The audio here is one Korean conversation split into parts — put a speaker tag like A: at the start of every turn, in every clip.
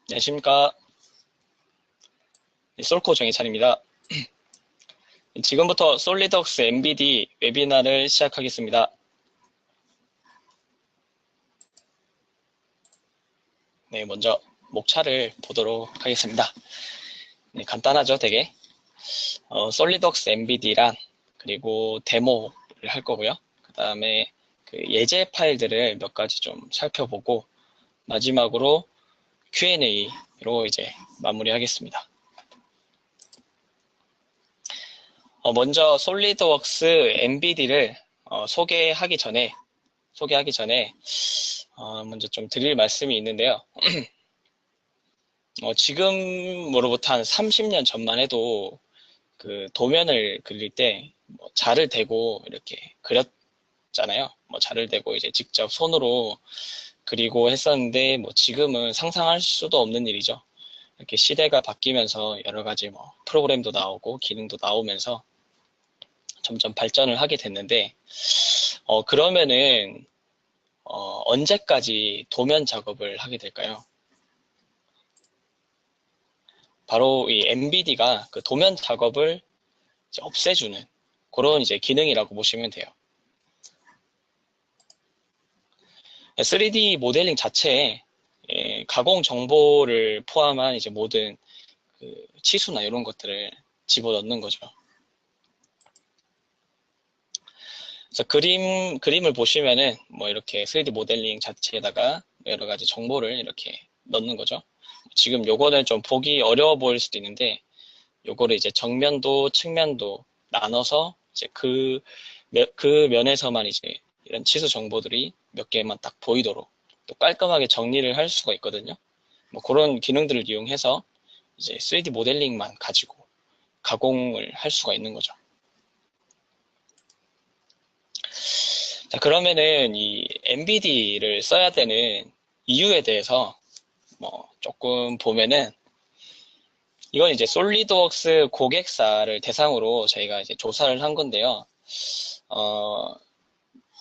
A: 안녕하십니까. 솔코 정희찬입니다. 지금부터 솔리드웍스 MBD 웨비나를 시작하겠습니다. 네, 먼저 목차를 보도록 하겠습니다. 네, 간단하죠, 되게. 솔리드웍스 MBD란 그리고 데모를 할 거고요. 그 다음에 그 예제 파일들을 몇 가지 좀 살펴보고 마지막으로 Q&A로 이제 마무리하겠습니다. 먼저 솔리드웍스 MBD를 소개하기 전에 먼저 좀 드릴 말씀이 있는데요. 지금으로부터 한 30년 전만 해도 그 도면을 그릴 때뭐 자를 대고 이렇게 그렸잖아요. 뭐 자를 대고 이제 직접 손으로 그리고 했었는데 뭐 지금은 상상할 수도 없는 일이죠. 이렇게 시대가 바뀌면서 여러 가지 뭐 프로그램도 나오고 기능도 나오면서 점점 발전을 하게 됐는데 그러면은 언제까지 도면 작업을 하게 될까요? 바로 이 MBD가 그 도면 작업을 이제 없애주는 그런 이제 기능이라고 보시면 돼요. 3D 모델링 자체에 가공 정보를 포함한 이제 모든 그 치수나 이런 것들을 집어넣는 거죠. 그래서 그림을 보시면은 뭐 이렇게 3D 모델링 자체에다가 여러 가지 정보를 이렇게 넣는 거죠. 지금 요거는 좀 보기 어려워 보일 수도 있는데 요거를 이제 정면도 측면도 나눠서 이제 그 면에서만 이제 이런 치수 정보들이 몇 개만 딱 보이도록 또 깔끔하게 정리를 할 수가 있거든요. 뭐 그런 기능들을 이용해서 이제 3D 모델링만 가지고 가공을 할 수가 있는 거죠. 자, 그러면은 이 MBD를 써야 되는 이유에 대해서 뭐 조금 보면은 이건 이제 솔리드웍스 고객사를 대상으로 저희가 이제 조사를 한 건데요.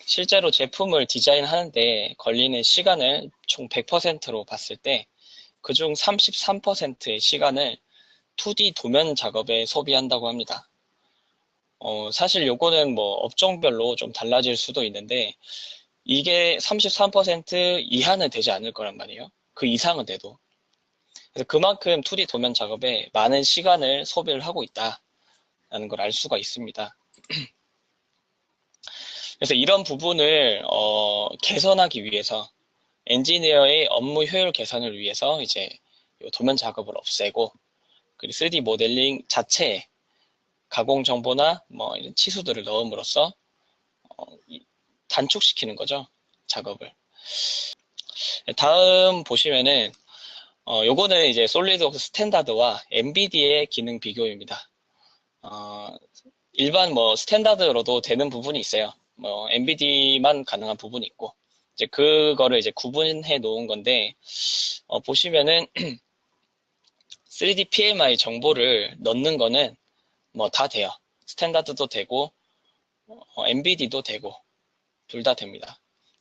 A: 실제로 제품을 디자인하는데 걸리는 시간을 총 100%로 봤을 때 그중 33%의 시간을 2D 도면 작업에 소비한다고 합니다. 사실 요거는 뭐 업종별로 좀 달라질 수도 있는데 이게 33% 이하는 되지 않을 거란 말이에요. 그 이상은 돼도. 그래서 그만큼 2D 도면 작업에 많은 시간을 소비를 하고 있다라는 걸 알 수가 있습니다. 그래서 이런 부분을 개선하기 위해서 엔지니어의 업무 효율 개선을 위해서 이제 도면 작업을 없애고 그리고 3D 모델링 자체에 가공 정보나 뭐 이런 치수들을 넣음으로써 단축시키는 거죠, 작업을. 다음 보시면은 요거는 이제 솔리드웍스 스탠다드와 MBD의 기능 비교입니다. 일반 뭐 스탠다드로도 되는 부분이 있어요. 뭐 MBD만 가능한 부분이 있고 이제 그거를 이제 구분해 놓은 건데 보시면은 3D PMI 정보를 넣는 거는 뭐 다 돼요. 스탠다드도 되고 MBD도 되고 둘 다 됩니다.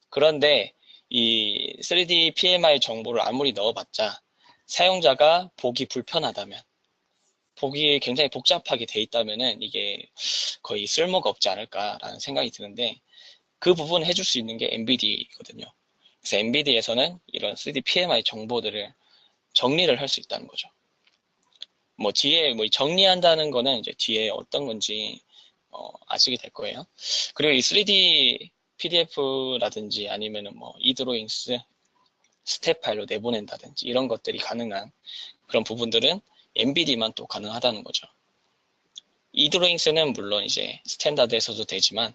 A: 그런데 이 3D PMI 정보를 아무리 넣어봤자 사용자가 보기 불편하다면 보기 굉장히 복잡하게 돼 있다면은 이게 거의 쓸모가 없지 않을까라는 생각이 드는데 그 부분 해줄 수 있는 게 MBD거든요. 그래서 MBD에서는 이런 3D PMI 정보들을 정리를 할 수 있다는 거죠. 뭐 뒤에 뭐 정리한다는 거는 이제 뒤에 어떤 건지 아시게 될 거예요. 그리고 이 3D PDF라든지 아니면은 뭐 이드로잉스 스텝 파일로 내보낸다든지 이런 것들이 가능한 그런 부분들은 MBD만 또 가능하다는 거죠. 이드로잉스는 물론 이제 스탠다드에서도 되지만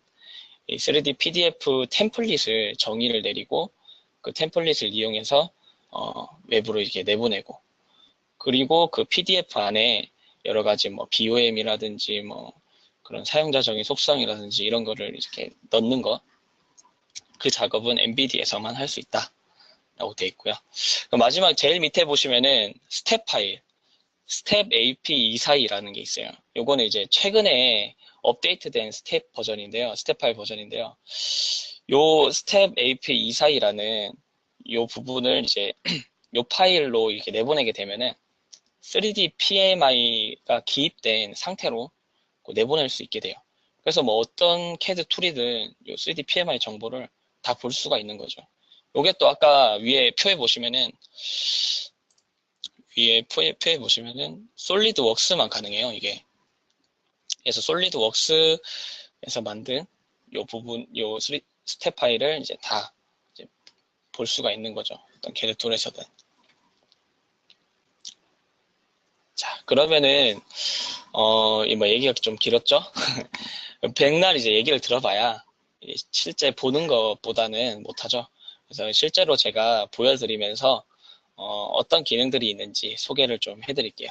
A: 3D PDF 템플릿을 정의를 내리고 그 템플릿을 이용해서 외부로 이렇게 내보내고 그리고 그 PDF 안에 여러 가지 뭐 BOM이라든지 뭐 그런 사용자적인 속성이라든지 이런 거를 이렇게 넣는 거 그 작업은 MBD에서만 할 수 있다 라고 되어 있고요. 마지막 제일 밑에 보시면은 스텝 파일 스텝 AP242라는 게 있어요. 요거는 이제 최근에 업데이트된 스텝 버전인데요. 스텝 파일 버전인데요. 요 스텝 AP242라는 요 부분을 이제 요 파일로 이렇게 내보내게 되면은 3D PMI가 기입된 상태로 내보낼 수 있게 돼요. 그래서 뭐 어떤 CAD 툴이든 요 3D PMI 정보를 다 볼 수가 있는 거죠. 요게 또 아까 위에 표에 보시면은 솔리드웍스만 가능해요, 이게. 그래서 솔리드웍스에서 만든 요 부분, 요 스텝 파일을 이제 다 이제 볼 수가 있는 거죠. 어떤 CAD 툴에서든. 자, 그러면은 뭐 얘기가 좀 길었죠? 백날 이제 얘기를 들어봐야 실제 보는 것보다는 못하죠. 그래서 실제로 제가 보여드리면서 어떤 기능들이 있는지 소개를 좀 해드릴게요.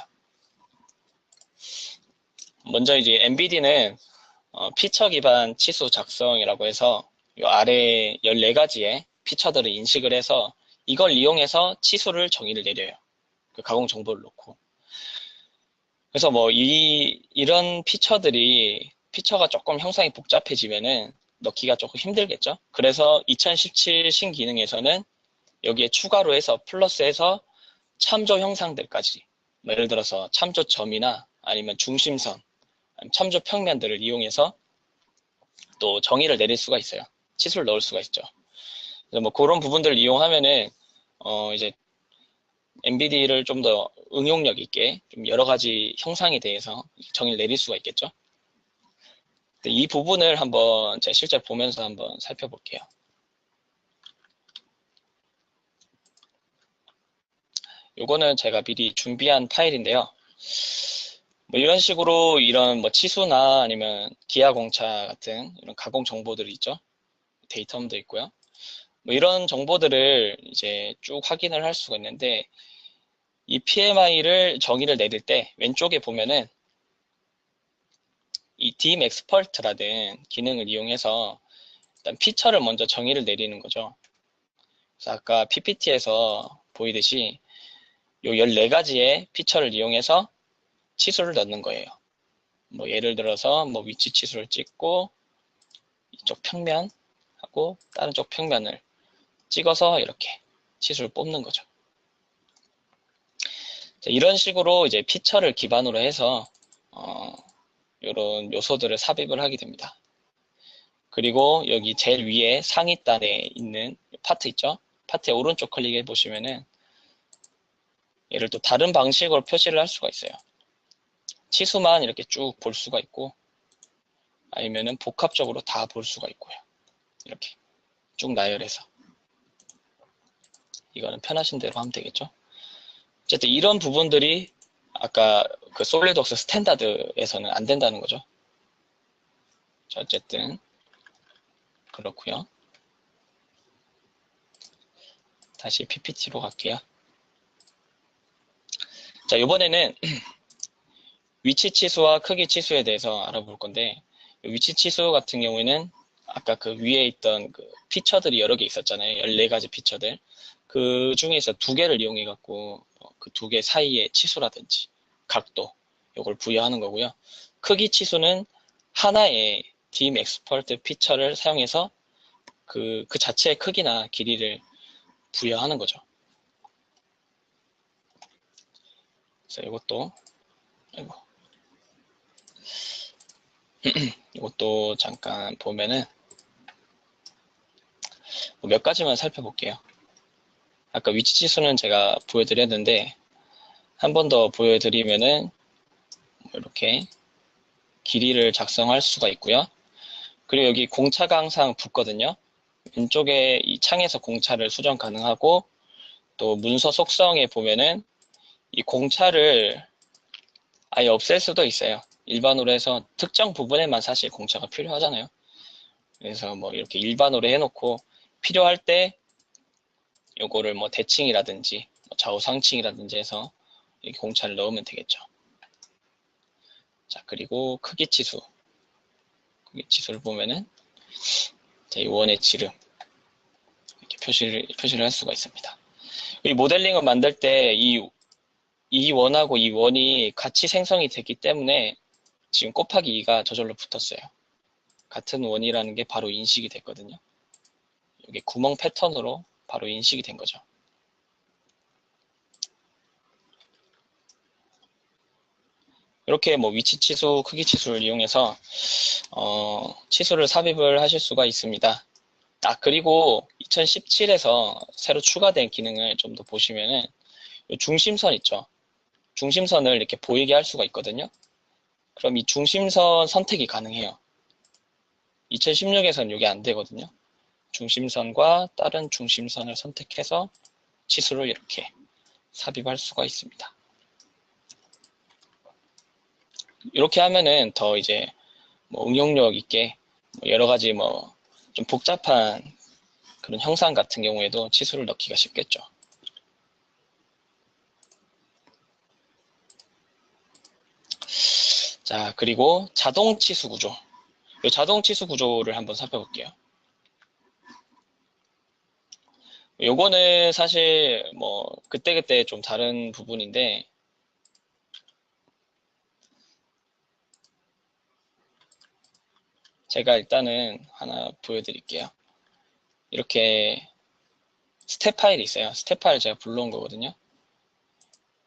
A: 먼저 이제 MBD는 피처 기반 치수 작성이라고 해서 이 아래 14가지의 피처들을 인식을 해서 이걸 이용해서 치수를 정의를 내려요. 그 가공 정보를 놓고. 그래서 뭐 이런 피처가 조금 형상이 복잡해지면은 넣기가 조금 힘들겠죠. 그래서 2017 신기능에서는 여기에 추가로 해서 플러스해서 참조 형상들까지, 뭐 예를 들어서 참조점이나 아니면 중심선, 아니면 참조 평면들을 이용해서 또 정의를 내릴 수가 있어요. 치수를 넣을 수가 있죠. 그래서 뭐 그런 부분들을 이용하면은 이제 MBD를 좀 더 응용력 있게 좀 여러 가지 형상에 대해서 정의를 내릴 수가 있겠죠. 이 부분을 한번 제가 실제 보면서 한번 살펴볼게요. 요거는 제가 미리 준비한 파일인데요. 뭐 이런 식으로 이런 뭐 치수나 아니면 기하공차 같은 이런 가공 정보들이 있죠. 데이터도 있고요. 뭐 이런 정보들을 이제 쭉 확인을 할 수가 있는데 이 PMI를 정의를 내릴 때 왼쪽에 보면은 이 dim expert라는 기능을 이용해서 일단 피처를 먼저 정의를 내리는 거죠. 그래서 아까 PPT에서 보이듯이 요 14가지의 피처를 이용해서 치수를 넣는 거예요. 뭐 예를 들어서 뭐 위치 치수를 찍고 이쪽 평면하고 다른 쪽 평면을 찍어서 이렇게 치수를 뽑는 거죠. 자, 이런 식으로 이제 피처를 기반으로 해서 이런 요소들을 삽입을 하게 됩니다. 그리고 여기 제일 위에 상위단에 있는 파트 있죠? 파트의 오른쪽 클릭해 보시면은 얘를 또 다른 방식으로 표시를 할 수가 있어요. 치수만 이렇게 쭉 볼 수가 있고 아니면은 복합적으로 다 볼 수가 있고요. 이렇게 쭉 나열해서 이거는 편하신 대로 하면 되겠죠. 어쨌든 이런 부분들이 아까 그 솔리드웍스 스탠다드에서는 안 된다는 거죠. 자, 어쨌든 그렇고요. 다시 PPT로 갈게요. 자, 이번에는 위치 치수와 크기 치수에 대해서 알아볼 건데 위치 치수 같은 경우에는 아까 그 위에 있던 그 피처들이 여러 개 있었잖아요. 14가지 피처들. 그 중에서 2개를 이용해 갖고 그 2개 사이의 치수라든지 각도 요걸 부여하는 거고요. 크기 치수는 하나의 dim expert 피처를 사용해서 그 자체의 크기나 길이를 부여하는 거죠. 그래서 이것도 이것도 잠깐 보면은 몇 가지만 살펴볼게요. 아까 위치 치수는 제가 보여드렸는데 한 번 더 보여드리면은 이렇게 길이를 작성할 수가 있고요. 그리고 여기 공차가 항상 붙거든요. 왼쪽에 이 창에서 공차를 수정 가능하고 또 문서 속성에 보면은 이 공차를 아예 없앨 수도 있어요. 일반으로 해서 특정 부분에만 사실 공차가 필요하잖아요. 그래서 뭐 이렇게 일반으로 해놓고 필요할 때 요거를 뭐 대칭이라든지 뭐 좌우상층이라든지 해서 이렇게 공차를 넣으면 되겠죠. 자, 그리고 크기 치수를 보면은 이 원의 지름 이렇게 표시를 할 수가 있습니다. 이 모델링을 만들 때 이 원하고 이 원이 같이 생성이 됐기 때문에 지금 곱하기 2가 저절로 붙었어요. 같은 원이라는 게 바로 인식이 됐거든요. 이게 구멍 패턴으로 바로 인식이 된 거죠. 이렇게 뭐 위치 치수, 크기 치수를 이용해서 치수를 삽입을 하실 수가 있습니다. 그리고 2017에서 새로 추가된 기능을 좀 더 보시면은 중심선 있죠. 중심선을 이렇게 보이게 할 수가 있거든요. 그럼 이 중심선 선택이 가능해요. 2016에서는 이게 안 되거든요. 중심선과 다른 중심선을 선택해서 치수를 이렇게 삽입할 수가 있습니다. 이렇게 하면은 더 이제 뭐 응용력 있게 여러 가지 뭐 좀 복잡한 그런 형상 같은 경우에도 치수를 넣기가 쉽겠죠. 자, 그리고 자동 치수 구조. 이 자동 치수 구조를 한번 살펴볼게요. 요거는 사실 뭐 그때그때 좀 다른 부분인데, 제가 일단은 하나 보여드릴게요. 이렇게 스텝 파일이 있어요. 스텝 파일 제가 불러온 거거든요.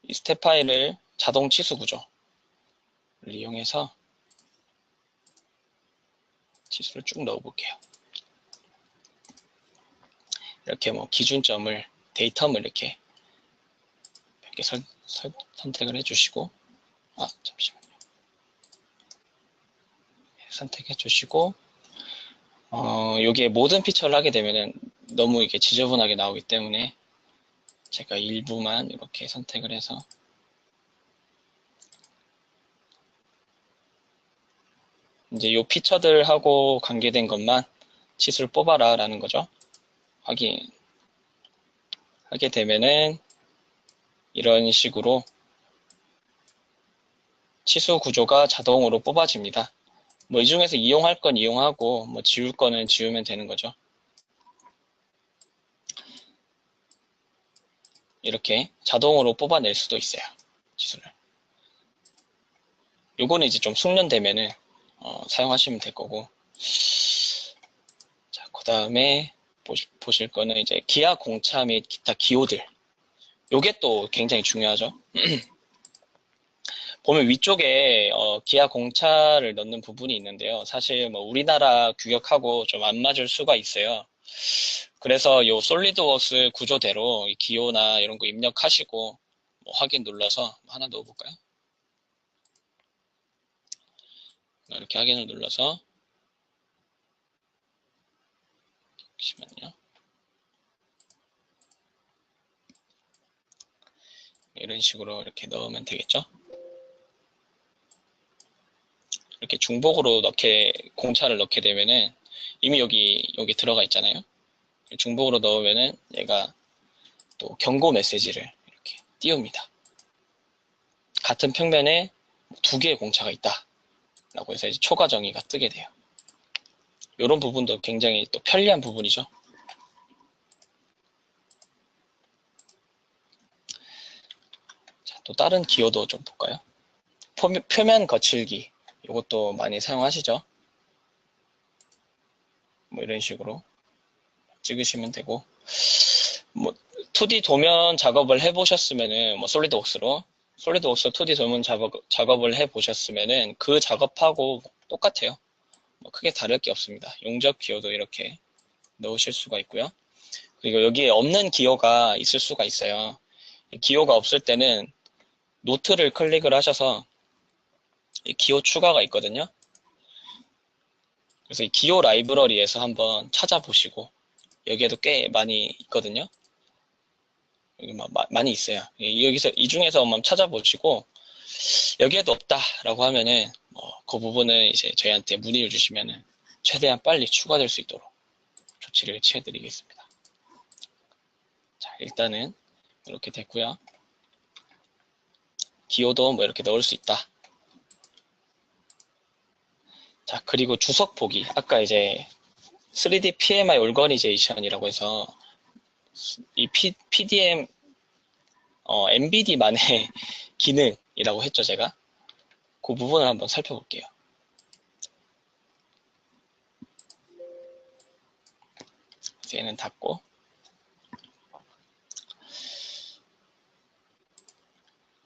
A: 이 스텝 파일을 자동 치수 구조를 이용해서 치수를 쭉 넣어볼게요. 이렇게 뭐 기준점을, 데이텀을 이렇게 몇 개 선택을 해주시고, 잠시만요. 선택해 주시고, 여기에 모든 피처를 하게 되면은 너무 이게 지저분하게 나오기 때문에 제가 일부만 이렇게 선택을 해서 이제 요 피처들하고 관계된 것만 치수를 뽑아라 라는 거죠. 확인하게 되면은 이런 식으로 치수 구조가 자동으로 뽑아집니다. 뭐 이 중에서 이용할 건 이용하고 뭐 지울 거는 지우면 되는 거죠. 이렇게 자동으로 뽑아낼 수도 있어요. 치수를. 요거는 이제 좀 숙련되면은 사용하시면 될 거고. 자, 그 다음에 보실 거는 이제 기하 공차 및 기타 기호들. 요게 또 굉장히 중요하죠. 보면 위쪽에 기하 공차를 넣는 부분이 있는데요. 사실 뭐 우리나라 규격하고 좀 안 맞을 수가 있어요. 그래서 요 솔리드웍스 구조대로 기호나 이런 거 입력하시고 뭐 확인 눌러서 하나 넣어볼까요? 이렇게 확인을 눌러서 잠시만요. 이런 식으로 이렇게 넣으면 되겠죠. 이렇게 중복으로 공차를 넣게 되면은 이미 여기 들어가 있잖아요. 중복으로 넣으면은 얘가 또 경고 메시지를 이렇게 띄웁니다. 같은 평면에 두 개의 공차가 있다 라고 해서 이제 초과 정의가 뜨게 돼요. 이런 부분도 굉장히 또 편리한 부분이죠. 자, 또 다른 기호도 좀 볼까요? 표면 거칠기, 이것도 많이 사용하시죠. 뭐 이런 식으로 찍으시면 되고, 뭐 2D 도면 작업을 해보셨으면은 뭐 솔리드웍스로 2D 도면 작업을 해보셨으면은 그 작업하고 똑같아요. 뭐 크게 다를 게 없습니다. 용접 기호도 이렇게 넣으실 수가 있고요. 그리고 여기에 없는 기호가 있을 수가 있어요. 기호가 없을 때는 노트를 클릭을 하셔서 기호 추가가 있거든요. 그래서 이 기호 라이브러리에서 한번 찾아보시고, 여기에도 꽤 많이 있거든요. 여기 많이 있어요. 여기서 이 중에서 한번 찾아보시고 여기에도 없다라고 하면은 그 부분은 이제 저희한테 문의를 주시면은 최대한 빨리 추가될 수 있도록 조치를 취해드리겠습니다. 자, 일단은 이렇게 됐고요. 기호도 뭐 이렇게 넣을 수 있다. 자, 그리고 주석 보기. 아까 이제 3D PMI 올거니제이션이라고 해서 이 PDM MBD만의 기능이라고 했죠, 제가. 그 부분을 한번 살펴볼게요. 얘는 닫고,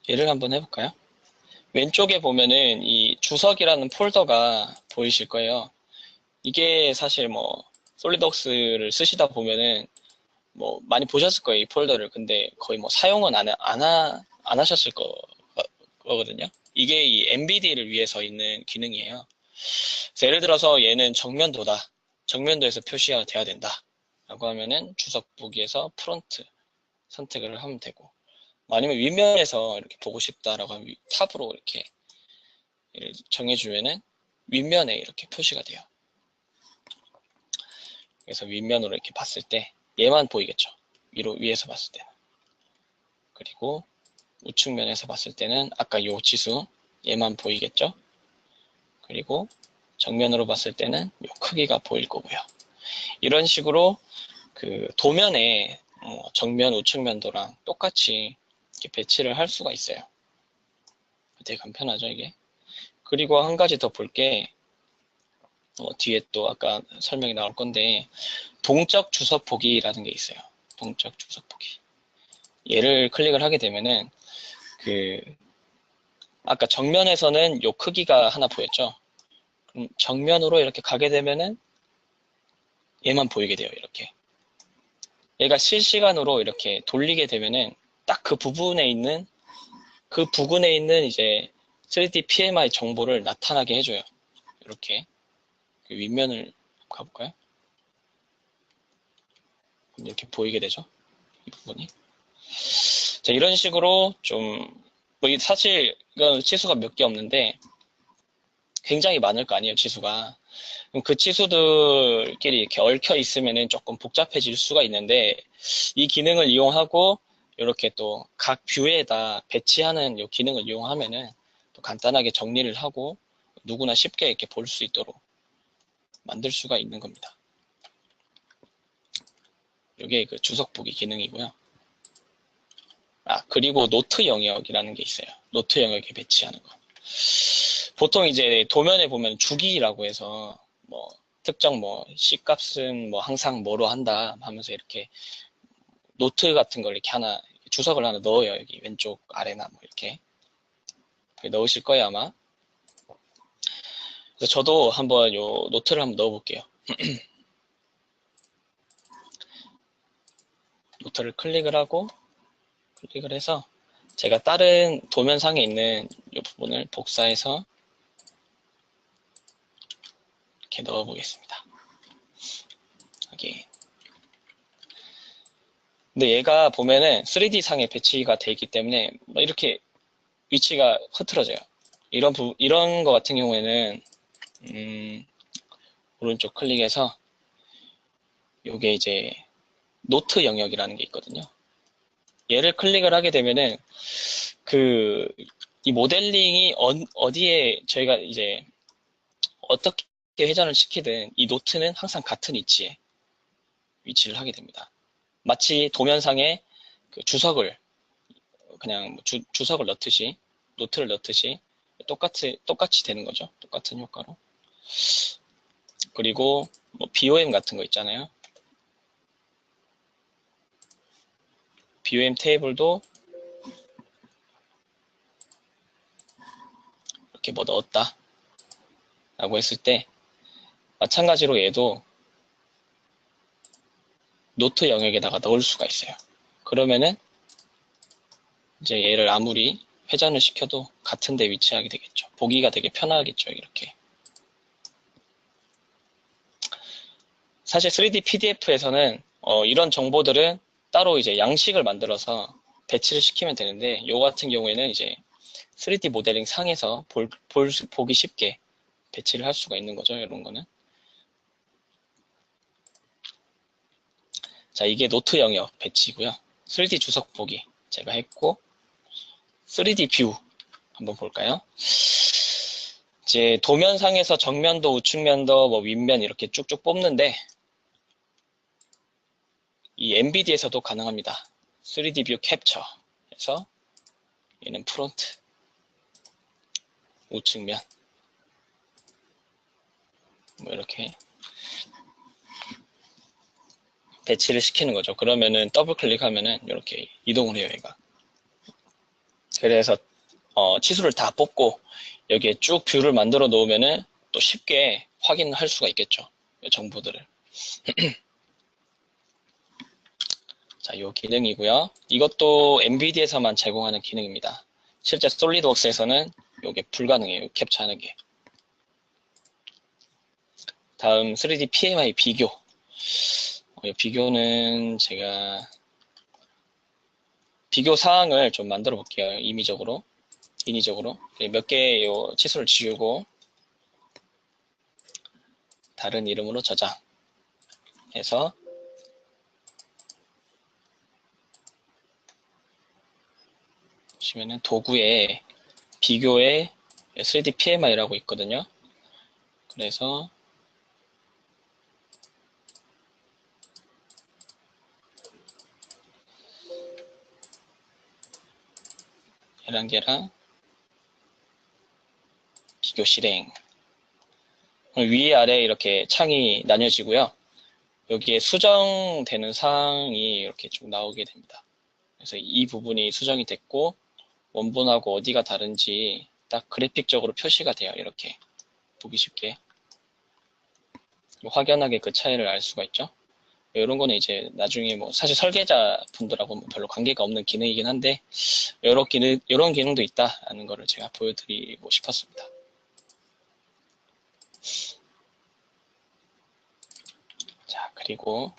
A: 얘를 한번 해볼까요? 왼쪽에 보면은 이 주석이라는 폴더가 보이실 거예요. 이게 사실 뭐 솔리드웍스를 쓰시다 보면은 뭐 많이 보셨을 거예요, 이 폴더를. 근데 거의 뭐 사용은 안 하셨을 거거든요. 이게 이 MBD를 위해서 있는 기능이에요. 그래서 예를 들어서 얘는 정면도다. 정면도에서 표시가 돼야 된다. 라고 하면은 주석 보기에서 프론트 선택을 하면 되고, 아니면 윗면에서 이렇게 보고 싶다라고 하면 탑으로 이렇게 정해주면은 윗면에 이렇게 표시가 돼요. 그래서 윗면으로 이렇게 봤을 때 얘만 보이겠죠. 위에서 봤을 때는. 그리고 우측면에서 봤을 때는 아까 요 지수 얘만 보이겠죠. 그리고 정면으로 봤을 때는 요 크기가 보일 거고요. 이런 식으로 그 도면에 정면 우측면도랑 똑같이 이렇게 배치를 할 수가 있어요. 되게 간편하죠, 이게. 그리고 한 가지 더 볼 게 뒤에 또 아까 설명이 나올 건데, 동적 주석 보기라는 게 있어요. 동적 주석 보기. 얘를 클릭을 하게 되면은 그 아까 정면에서는 요 크기가 하나 보였죠. 그럼 정면으로 이렇게 가게 되면은 얘만 보이게 돼요. 이렇게. 얘가 실시간으로 이렇게 돌리게 되면은 딱 그 부분에 있는 이제 3D PMI 정보를 나타나게 해줘요. 이렇게 그 윗면을 가볼까요? 이렇게 보이게 되죠. 이 부분이. 자, 이런 식으로 좀, 뭐 사실 이건 치수가 몇 개 없는데 굉장히 많을 거 아니에요, 치수가. 그럼 그 치수들끼리 이렇게 얽혀 있으면은 조금 복잡해질 수가 있는데, 이 기능을 이용하고 이렇게 또 각 뷰에다 배치하는 이 기능을 이용하면은 또 간단하게 정리를 하고 누구나 쉽게 이렇게 볼 수 있도록 만들 수가 있는 겁니다. 이게 그 주석 보기 기능이고요. 그리고 노트 영역이라는 게 있어요. 노트 영역에 배치하는 거. 보통 이제 도면에 보면 주기라고 해서 뭐 특정 뭐 C값은 뭐 항상 뭐로 한다 하면서 이렇게 노트 같은 걸 이렇게 하나 주석을 하나 넣어요. 여기 왼쪽 아래나 뭐 이렇게 넣으실 거예요 아마. 그래서 저도 한번 요 노트를 한번 넣어볼게요. 노트를 클릭을 해서 제가 다른 도면상에 있는 이 부분을 복사해서 이렇게 넣어보겠습니다. 여기. 근데 얘가 보면은 3D 상에 배치가 돼 있기 때문에 이렇게 위치가 흐트러져요. 이런 거 같은 경우에는 오른쪽 클릭해서 요게 이제 노트 영역이라는 게 있거든요. 얘를 클릭을 하게 되면은 이 모델링이 어디에 저희가 이제 어떻게 회전을 시키든 이 노트는 항상 같은 위치에 위치를 하게 됩니다. 마치 도면상에 그 주석을 그냥 주석을 넣듯이 노트를 넣듯이 똑같이 되는 거죠. 똑같은 효과로. 그리고 뭐 BOM 같은 거 있잖아요. BOM 테이블도 이렇게 뭐 넣었다 라고 했을 때 마찬가지로 얘도 노트 영역에다가 넣을 수가 있어요. 그러면은 이제 얘를 아무리 회전을 시켜도 같은 데 위치하게 되겠죠. 보기가 되게 편하겠죠. 이렇게. 사실 3D PDF에서는 이런 정보들은 따로 이제 양식을 만들어서 배치를 시키면 되는데 요 같은 경우에는 이제 3D 모델링 상에서 보기 쉽게 배치를 할 수가 있는 거죠. 이런 거는. 자, 이게 노트 영역 배치고요. 3D 주석 보기 제가 했고 3D 뷰 한번 볼까요? 이제 도면상에서 정면도, 우측면도, 뭐 윗면 이렇게 쭉쭉 뽑는데 이 MBD에서도 가능합니다. 3D 뷰 캡처 해서 얘는 프론트, 우측면 뭐 이렇게 배치를 시키는 거죠. 그러면은 더블 클릭하면은 이렇게 이동을 해요, 얘가. 그래서 치수를 다 뽑고 여기에 쭉 뷰를 만들어 놓으면은 또 쉽게 확인할 수가 있겠죠. 이 정보들을. 자, 요 기능이고요. 이것도 엔비디에서만 제공하는 기능입니다. 실제 솔리드웍스에서는 이게 불가능해요. 캡처하는 게. 다음 3D PMI 비교. 이 비교는 제가 비교 사항을 좀 만들어 볼게요. 인위적으로 몇 개의 치수를 지우고 다른 이름으로 저장해서 보시면은 도구에 비교에 3D PMI라고 있거든요. 그래서 얘랑 걔랑 비교 실행. 위아래 이렇게 창이 나뉘어지고요. 여기에 수정되는 사항이 이렇게 쭉 나오게 됩니다. 그래서 이 부분이 수정이 됐고 원본하고 어디가 다른지 딱 그래픽적으로 표시가 돼요. 이렇게 보기 쉽게 확연하게 그 차이를 알 수가 있죠. 이런 거는 이제 나중에 뭐 사실 설계자 분들하고 뭐 별로 관계가 없는 기능이긴 한데 이런 기능도 있다라는 거를 제가 보여드리고 싶었습니다. 자, 그리고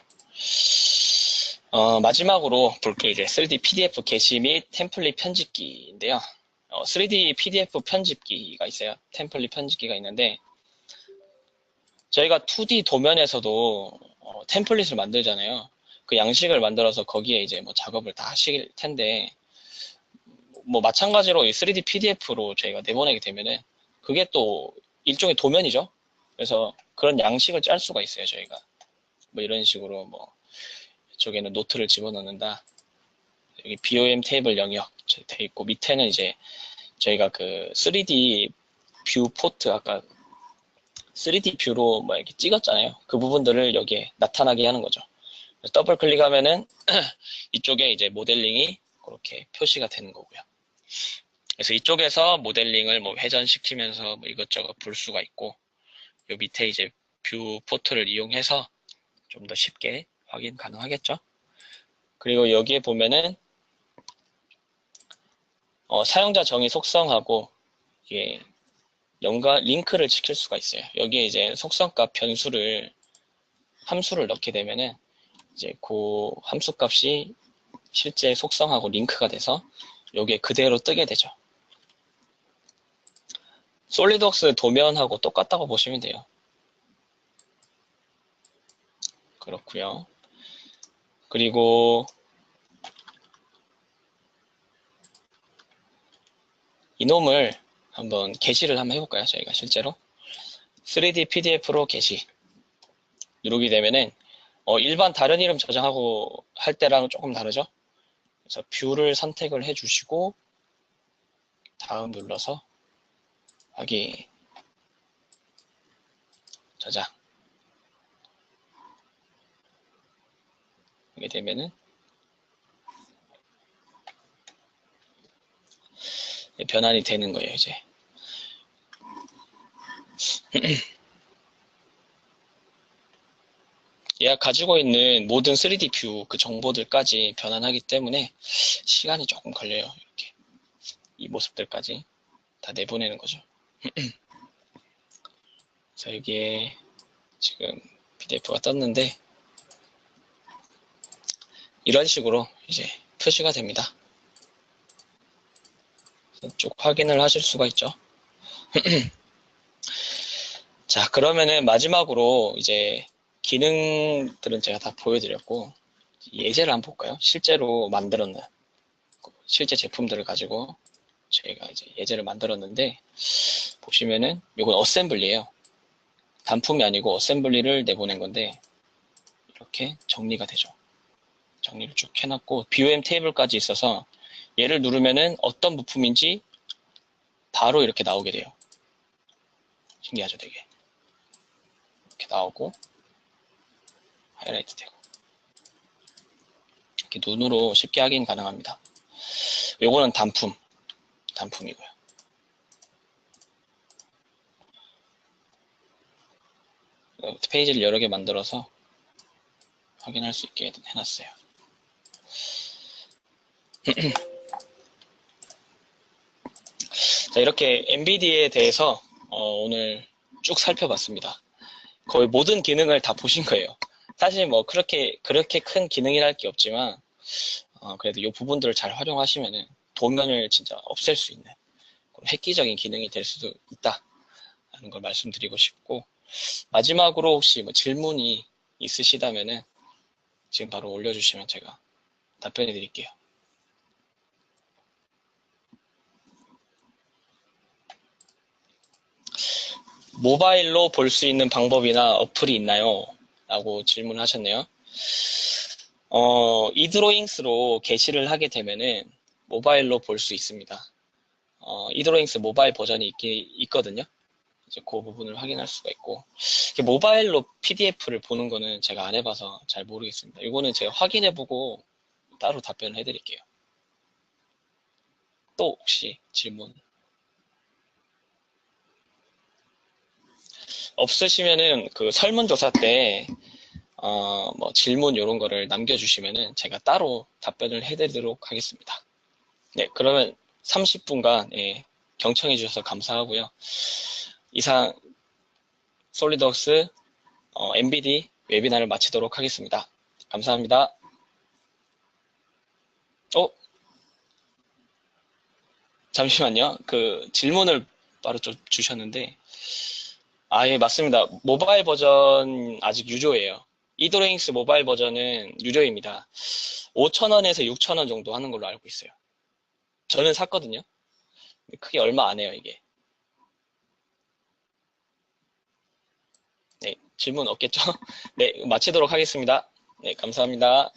A: 마지막으로 볼 게 이제 3D PDF 게시 및 템플릿 편집기인데요. 3D PDF 편집기가 있어요. 템플릿 편집기가 있는데 저희가 2D 도면에서도 템플릿을 만들잖아요. 그 양식을 만들어서 거기에 이제 뭐 작업을 다 하실 텐데 뭐 마찬가지로 이 3D PDF로 저희가 내보내게 되면은 그게 또 일종의 도면이죠. 그래서 그런 양식을 짤 수가 있어요. 저희가 뭐 이런 식으로 뭐 이쪽에는 노트를 집어넣는다. 여기 BOM 테이블 영역 돼 있고 밑에는 이제 저희가 그 3D 뷰 포트 아까 3D 뷰로 뭐 이렇게 찍었잖아요. 그 부분들을 여기에 나타나게 하는 거죠. 더블 클릭하면은 이쪽에 이제 모델링이 그렇게 표시가 되는 거고요. 그래서 이쪽에서 모델링을 뭐 회전시키면서 뭐 이것저것 볼 수가 있고, 요 밑에 이제 뷰 포트를 이용해서 좀 더 쉽게 확인 가능하겠죠. 그리고 여기에 보면은 사용자 정의 속성하고 이게 링크를 시킬 수가 있어요. 여기에 이제 속성값 변수를 함수를 넣게 되면은 이제 그 함수 값이 실제 속성하고 링크가 돼서 여기에 그대로 뜨게 되죠. 솔리드웍스 도면하고 똑같다고 보시면 돼요. 그렇고요. 그리고 이놈을 한번 게시를 한번 해볼까요? 저희가 실제로 3D PDF로 게시 누르게 되면은 일반 다른 이름 저장하고 할 때랑은 조금 다르죠? 그래서 뷰를 선택을 해주시고 다음 눌러서 확인 저장 하게 되면은 변환이 되는 거예요. 이제 얘가 가지고 있는 모든 3D 뷰 그 정보들까지 변환하기 때문에 시간이 조금 걸려요. 이렇게 이 모습들까지 다 내보내는 거죠. 그래서 여기에 지금 PDF가 떴는데 이런 식으로 이제 표시가 됩니다. 쭉 확인을 하실 수가 있죠. 자, 그러면은 마지막으로 이제 기능들은 제가 다 보여드렸고 예제를 한번 볼까요? 실제로 만들었는 실제 제품들을 가지고 저희가 이제 예제를 만들었는데 보시면은 이건 어셈블리예요. 단품이 아니고 어셈블리를 내보낸 건데 이렇게 정리가 되죠. 정리를 쭉 해놨고 BOM 테이블까지 있어서 얘를 누르면은 어떤 부품인지 바로 이렇게 나오게 돼요. 신기하죠, 되게. 이렇게 나오고 하이라이트 되고 이렇게 눈으로 쉽게 확인 가능합니다. 요거는 단품. 단품이고요. 페이지를 여러 개 만들어서 확인할 수 있게 해놨어요. 자, 이렇게 NVIDIA에 대해서 오늘 쭉 살펴봤습니다. 거의 모든 기능을 다 보신 거예요. 사실 뭐 그렇게 큰 기능이랄 게 없지만 그래도 이 부분들을 잘 활용하시면은 도면을 진짜 없앨 수 있는 획기적인 기능이 될 수도 있다라는 걸 말씀드리고 싶고, 마지막으로 혹시 뭐 질문이 있으시다면은 지금 바로 올려주시면 제가 답변해 드릴게요. 모바일로 볼 수 있는 방법이나 어플이 있나요? 라고 질문하셨네요. 이드로잉스로 게시를 하게 되면은 모바일로 볼 수 있습니다. 이드로잉스 모바일 버전이 있거든요. 이제 그 부분을 확인할 수가 있고, 모바일로 PDF를 보는 거는 제가 안 해봐서 잘 모르겠습니다. 이거는 제가 확인해보고 따로 답변을 해드릴게요. 또 혹시 질문 없으시면은 그 설문조사 때 뭐 질문 이런 거를 남겨주시면은 제가 따로 답변을 해드리도록 하겠습니다. 네, 그러면 30분간 경청해 주셔서 감사하고요. 이상 솔리드웍스 MBD 웨비나를 마치도록 하겠습니다. 감사합니다. 잠시만요. 그 질문을 바로 좀 주셨는데, 예, 맞습니다. 모바일 버전 아직 유료예요. 이드로잉스 모바일 버전은 유료입니다. 5,000원에서 6,000원 정도 하는 걸로 알고 있어요. 저는 샀거든요. 크게 얼마 안 해요, 이게. 네, 질문 없겠죠? 네, 마치도록 하겠습니다. 네, 감사합니다.